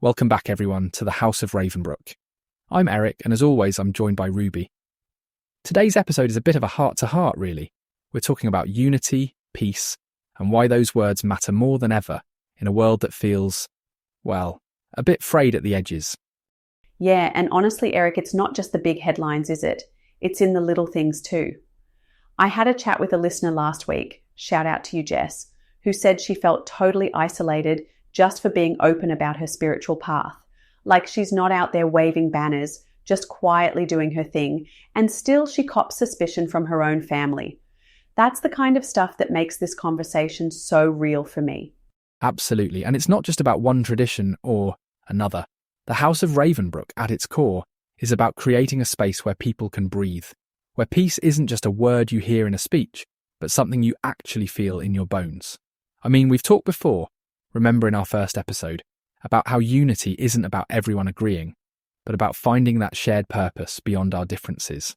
Welcome back, everyone, to the House of Ravenbrook. I'm Eric, and as always, I'm joined by Ruby. Today's episode is a bit of a heart-to-heart, really. We're talking about unity, peace, and why those words matter more than ever in a world that feels, well, a bit frayed at the edges. Yeah, and honestly, Eric, it's not just the big headlines, is it? It's in the little things too. I had a chat with a listener last week, shout out to you, Jess, who said she felt totally isolated just for being open about her spiritual path. Like she's not out there waving banners, just quietly doing her thing, and still she cops suspicion from her own family. That's the kind of stuff that makes this conversation so real for me. Absolutely, and it's not just about one tradition or another. The House of Ravenbrook, at its core, is about creating a space where people can breathe, where peace isn't just a word you hear in a speech, but something you actually feel in your bones. I mean, we've talked before, remember in our first episode, about how unity isn't about everyone agreeing, but about finding that shared purpose beyond our differences.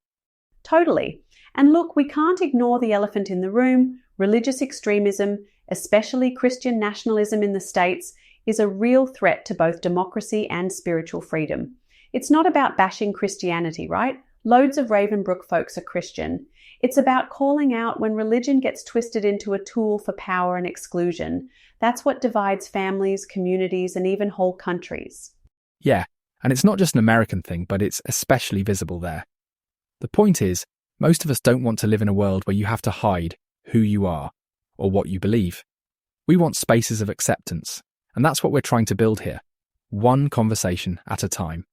Totally. And look, we can't ignore the elephant in the room. Religious extremism, especially Christian nationalism in the States, is a real threat to both democracy and spiritual freedom. It's not about bashing Christianity, right? Loads of Ravenbrook folks are Christian. It's about calling out when religion gets twisted into a tool for power and exclusion. That's what divides families, communities, and even whole countries. Yeah, and it's not just an American thing, but it's especially visible there. The point is, most of us don't want to live in a world where you have to hide who you are or what you believe. We want spaces of acceptance, and that's what we're trying to build here, one conversation at a time.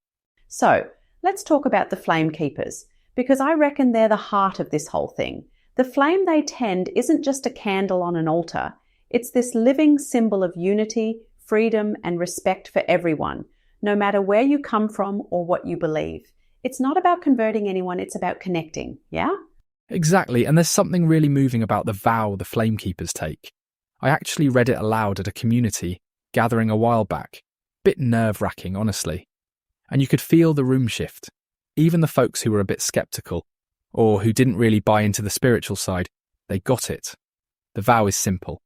So, let's talk about the flame keepers, because I reckon they're the heart of this whole thing. The flame they tend isn't just a candle on an altar. It's this living symbol of unity, freedom, and respect for everyone, no matter where you come from or what you believe. It's not about converting anyone, it's about connecting, yeah? Exactly, and there's something really moving about the vow the flame keepers take. I actually read it aloud at a community gathering a while back. Bit nerve-wracking, honestly. And you could feel the room shift. Even the folks who were a bit sceptical, or who didn't really buy into the spiritual side, they got it. The vow is simple: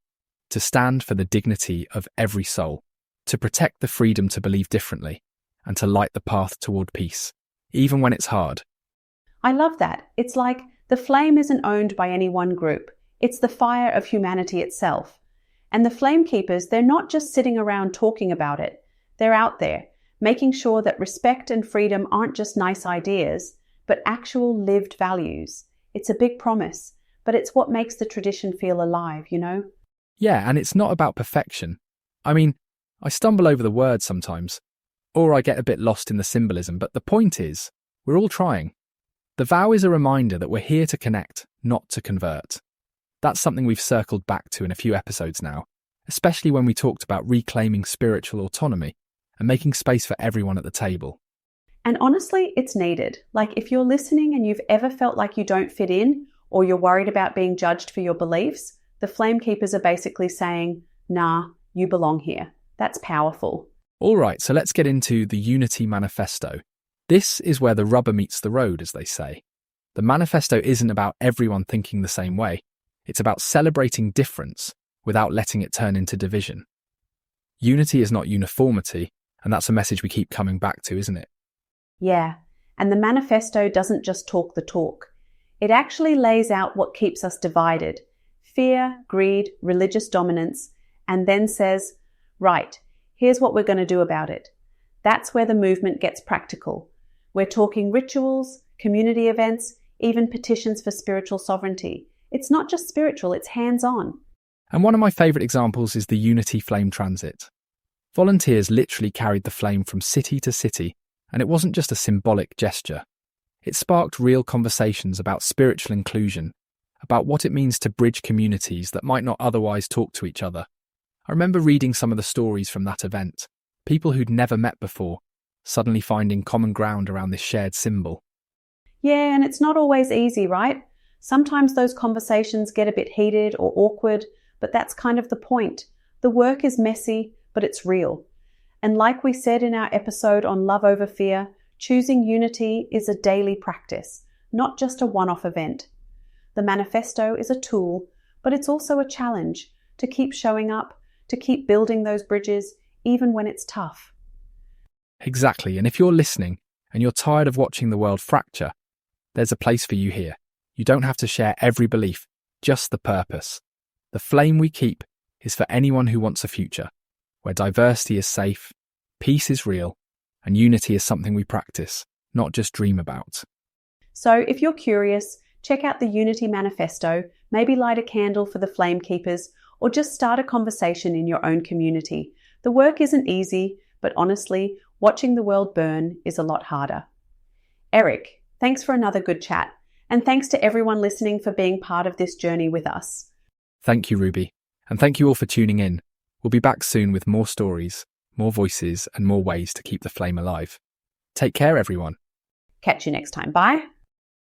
to stand for the dignity of every soul, to protect the freedom to believe differently, and to light the path toward peace, even when it's hard. I love that. It's like the flame isn't owned by any one group. It's the fire of humanity itself. And the flame keepers, they're not just sitting around talking about it. They're out there, making sure that respect and freedom aren't just nice ideas, but actual lived values. It's a big promise, but it's what makes the tradition feel alive, you know? Yeah, and it's not about perfection. I mean, I stumble over the words sometimes, or I get a bit lost in the symbolism, but the point is, we're all trying. The vow is a reminder that we're here to connect, not to convert. That's something we've circled back to in a few episodes now, especially when we talked about reclaiming spiritual autonomy and making space for everyone at the table. And honestly, it's needed. Like if you're listening and you've ever felt like you don't fit in, or you're worried about being judged for your beliefs, the flame keepers are basically saying, nah, you belong here. That's powerful. All right, so let's get into the Unity Manifesto. This is where the rubber meets the road, as they say. The manifesto isn't about everyone thinking the same way. It's about celebrating difference without letting it turn into division. Unity is not uniformity, and that's a message we keep coming back to, isn't it? Yeah, and the manifesto doesn't just talk the talk. It actually lays out what keeps us divided: fear, greed, religious dominance, and then says, right, here's what we're going to do about it. That's where the movement gets practical. We're talking rituals, community events, even petitions for spiritual sovereignty. It's not just spiritual, it's hands-on. And one of my favourite examples is the Unity Flame Transit. Volunteers literally carried the flame from city to city, and it wasn't just a symbolic gesture. It sparked real conversations about spiritual inclusion, about what it means to bridge communities that might not otherwise talk to each other. I remember reading some of the stories from that event, people who'd never met before, suddenly finding common ground around this shared symbol. Yeah, and it's not always easy, right? Sometimes those conversations get a bit heated or awkward, but that's kind of the point. The work is messy, but it's real. And like we said in our episode on love over fear, choosing unity is a daily practice, not just a one-off event. The manifesto is a tool, but it's also a challenge to keep showing up, to keep building those bridges, even when it's tough. Exactly, and if you're listening and you're tired of watching the world fracture, there's a place for you here. You don't have to share every belief, just the purpose. The flame we keep is for anyone who wants a future, where diversity is safe, peace is real, and unity is something we practice, not just dream about. So if you're curious, check out the Unity Manifesto, maybe light a candle for the flame keepers, or just start a conversation in your own community. The work isn't easy, but honestly, watching the world burn is a lot harder. Eric, thanks for another good chat, and thanks to everyone listening for being part of this journey with us. Thank you, Ruby, and thank you all for tuning in. We'll be back soon with more stories, more voices, and more ways to keep the flame alive. Take care, everyone. Catch you next time. Bye.